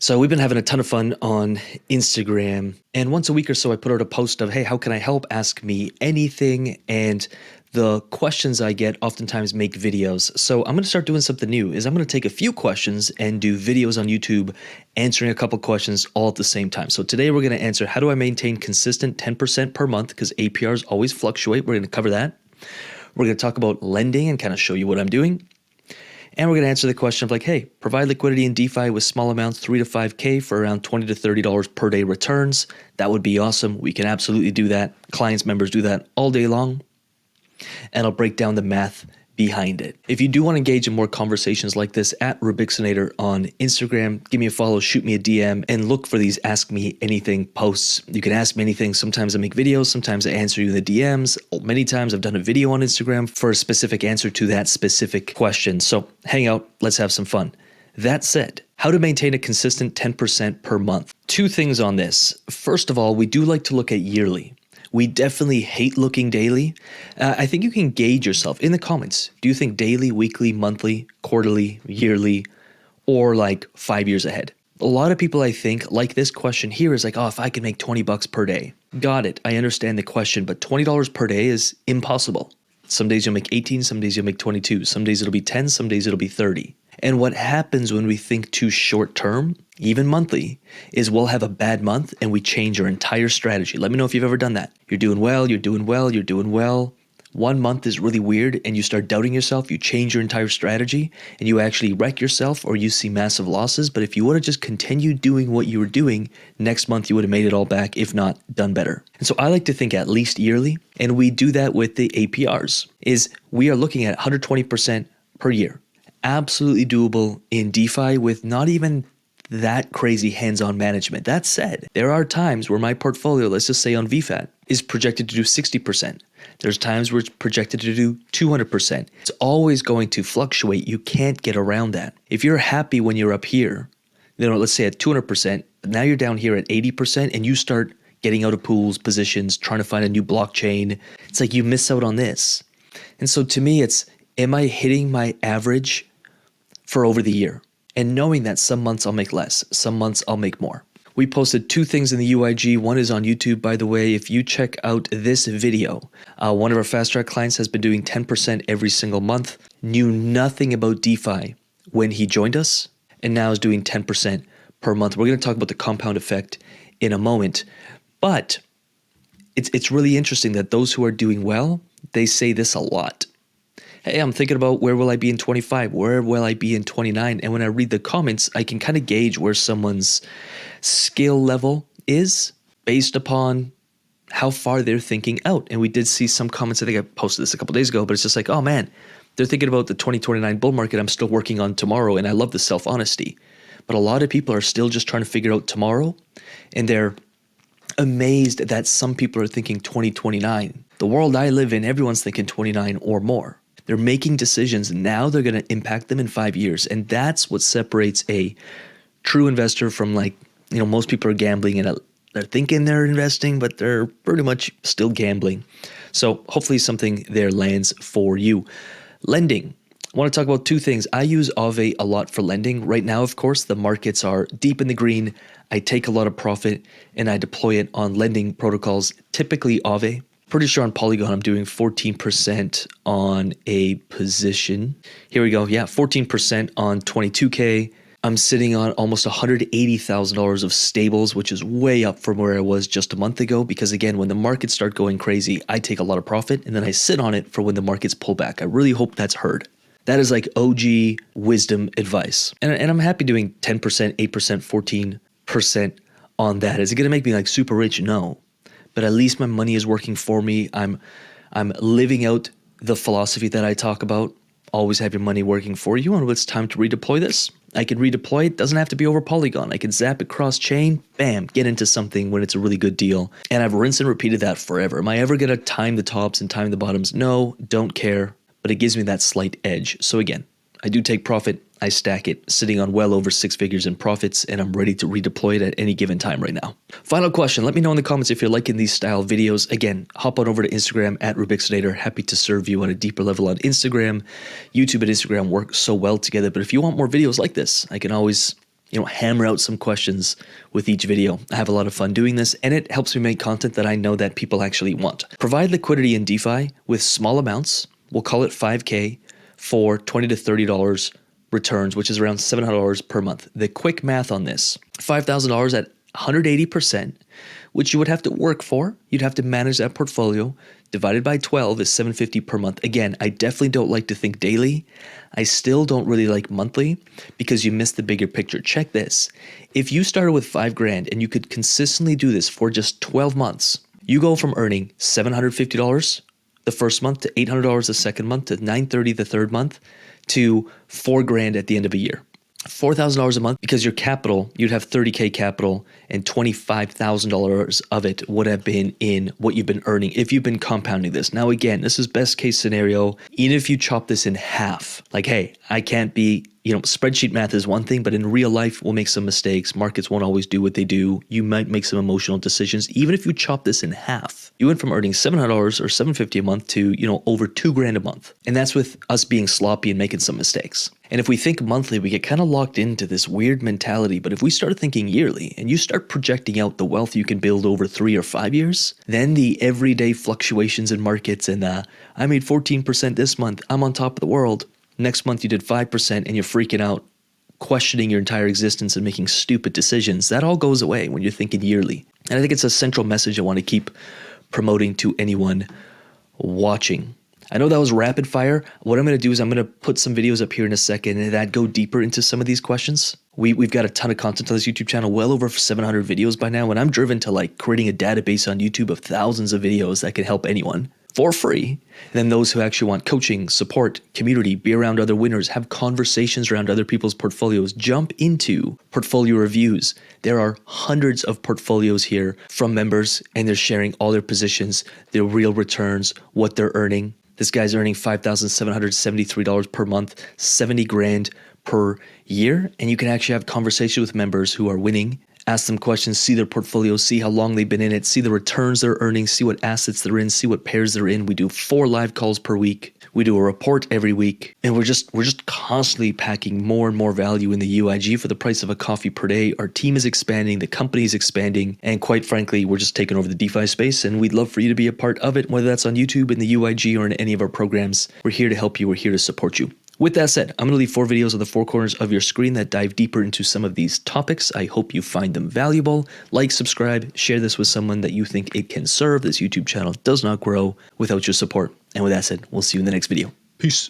So we've been having a ton of fun on Instagram, and once a week or so I put out a post of, hey, how can I help? Ask me anything. And the questions I get oftentimes make videos. So I'm going to start doing something new is I'm going to take a few questions and do videos on YouTube answering a couple questions all at the same time. So today we're going to answer, how do I maintain consistent 10% per month? Because APRs always fluctuate. We're going to cover that. We're going to talk about lending and kind of show you what I'm doing. And we're going to answer the question of like, hey, provide liquidity in DeFi with small amounts, 3 to 5K for around $20 to $30 per day returns. That would be awesome. We can absolutely do that. Clients, members do that all day long. And I'll break down the math behind it. If you do want to engage in more conversations like this, at Rubixinator on Instagram, give me a follow, shoot me a DM, and look for these Ask Me Anything posts. You can ask me anything. Sometimes I make videos, sometimes I answer you in the DMs. Many times I've done a video on Instagram for a specific answer to that specific question. So hang out, let's have some fun. That said, how to maintain a consistent 10% per month. Two things on this. First of all, we do like to look at yearly. We definitely hate looking daily. I think you can gauge yourself in the comments. Do you think daily, weekly, monthly, quarterly, yearly, or like 5 years ahead? A lot of people, I think, like this question here is like, oh, if I can make 20 bucks per day. Got it. I understand the question, but $20 per day is impossible. Some days you'll make 18, some days you'll make 22. Some days it'll be 10, some days it'll be 30. And what happens when we think too short term, even monthly, is we'll have a bad month and we change our entire strategy. Let me know if you've ever done that. You're doing well, you're doing well, you're doing well. 1 month is really weird and you start doubting yourself, you change your entire strategy and you actually wreck yourself or you see massive losses. But if you would have just continued doing what you were doing, next month you would have made it all back, if not done better. And so I like to think at least yearly, and we do that with the APRs, is we are looking at 120% per year. Absolutely doable in DeFi with not even that crazy hands-on management. That said, there are times where my portfolio, let's just say on VFAT, is projected to do 60%. There's times where it's projected to do 200%. It's always going to fluctuate. You can't get around that. If you're happy when you're up here, let's say at 200%, now you're down here at 80% and you start getting out of pools, positions, trying to find a new blockchain. It's like you miss out on this. And so to me, it's, am I hitting my average for over the year? And knowing that some months I'll make less, some months I'll make more. We posted 2 things in the UIG. One is on YouTube, by the way. If you check out this video, one of our Fast Track clients has been doing 10% every single month, knew nothing about DeFi when he joined us, and now is doing 10% per month. We're going to talk about the compound effect in a moment. But it's really interesting that those who are doing well, they say this a lot. Hey, I'm thinking about where will I be in 25? Where will I be in 29? And when I read the comments, I can kind of gauge where someone's skill level is based upon how far they're thinking out. And we did see some comments, I think I posted this a couple days ago, but it's just like, oh man, they're thinking about the 2029 bull market I'm still working on tomorrow. And I love the self-honesty. But a lot of people are still just trying to figure out tomorrow. And they're amazed that some people are thinking 2029. The world I live in, everyone's thinking 29 or more. They're making decisions now, they're going to impact them in 5 years. And that's what separates a true investor from, like, most people are gambling and they're thinking they're investing, but they're pretty much still gambling. So hopefully something there lands for you. Lending. I want to talk about 2 things. I use Aave a lot for lending. Right now, of course, the markets are deep in the green. I take a lot of profit and I deploy it on lending protocols, typically Aave. Pretty sure on Polygon I'm doing 14% on a position. Here we go. Yeah, 14% on 22K. I'm sitting on almost $180,000 of stables, which is way up from where I was just a month ago. Because again, when the markets start going crazy, I take a lot of profit and then I sit on it for when the markets pull back. I really hope that's heard. That is like OG wisdom advice. And I'm happy doing 10%, 8%, 14% on that. Is it going to make me like super rich? No. But at least my money is working for me. I'm living out the philosophy that I talk about. Always have your money working for you. And when it's time to redeploy this, I can redeploy it. Doesn't have to be over Polygon. I can zap it cross chain, bam, get into something when it's a really good deal. And I've rinsed and repeated that forever. Am I ever going to time the tops and time the bottoms? No, don't care. But it gives me that slight edge. So again, I do take profit. I stack it, sitting on well over 6 figures in profits, and I'm ready to redeploy it at any given time right now. Final question. Let me know in the comments if you're liking these style videos. Again, hop on over to Instagram at Rubixinator. Happy to serve you on a deeper level on Instagram. YouTube and Instagram work so well together. But if you want more videos like this, I can always hammer out some questions with each video. I have a lot of fun doing this, and it helps me make content that I know that people actually want. Provide liquidity in DeFi with small amounts. We'll call it 5K for $20 to $30 returns, which is around $700 per month. The quick math on this, $5,000 at 180%, which you would have to work for. You'd have to manage that portfolio. Divided by 12 is $750 per month. Again, I definitely don't like to think daily. I still don't really like monthly because you miss the bigger picture. Check this. If you started with $5,000 and you could consistently do this for just 12 months, you go from earning $750 the first month to $800 the second month to $930 the third month to $4,000 at the end of a year. $4,000 a month because your capital, you'd have 30K capital and $25,000 of it would have been in what you've been earning if you've been compounding this. Now, again, this is best case scenario. Even if you chop this in half, like, hey, I can't be, spreadsheet math is one thing, but in real life, we'll make some mistakes. Markets won't always do what they do. You might make some emotional decisions. Even if you chop this in half, you went from earning $700 or $750 a month to, over $2,000 a month. And that's with us being sloppy and making some mistakes. And if we think monthly, we get kind of locked into this weird mentality. But if we start thinking yearly and you start projecting out the wealth you can build over 3 or 5 years, then the everyday fluctuations in markets and I made 14% this month, I'm on top of the world. Next month you did 5% and you're freaking out, questioning your entire existence and making stupid decisions. That all goes away when you're thinking yearly. And I think it's a central message I want to keep promoting to anyone watching. I know that was rapid fire. What I'm going to do is I'm going to put some videos up here in a second that go deeper into some of these questions. We've got a ton of content on this YouTube channel, well over 700 videos by now, and I'm driven to creating a database on YouTube of thousands of videos that can help anyone for free. And then those who actually want coaching, support, community, be around other winners, have conversations around other people's portfolios, jump into portfolio reviews. There are hundreds of portfolios here from members, and they're sharing all their positions, their real returns, what they're earning. This guy's earning $5,773 per month, $70,000 per year. And you can actually have conversations with members who are winning, ask them questions, see their portfolio, see how long they've been in it, see the returns they're earning, see what assets they're in, see what pairs they're in. We do 4 live calls per week. We do a report every week. And we're just constantly packing more and more value in the UIG for the price of a coffee per day. Our team is expanding, the company is expanding, and quite frankly, we're just taking over the DeFi space, and we'd love for you to be a part of it, whether that's on YouTube, in the UIG, or in any of our programs. We're here to help you. We're here to support you. With that said, I'm going to leave 4 videos on the 4 corners of your screen that dive deeper into some of these topics. I hope you find them valuable. Like, subscribe, share this with someone that you think it can serve. This YouTube channel does not grow without your support. And with that said, we'll see you in the next video. Peace.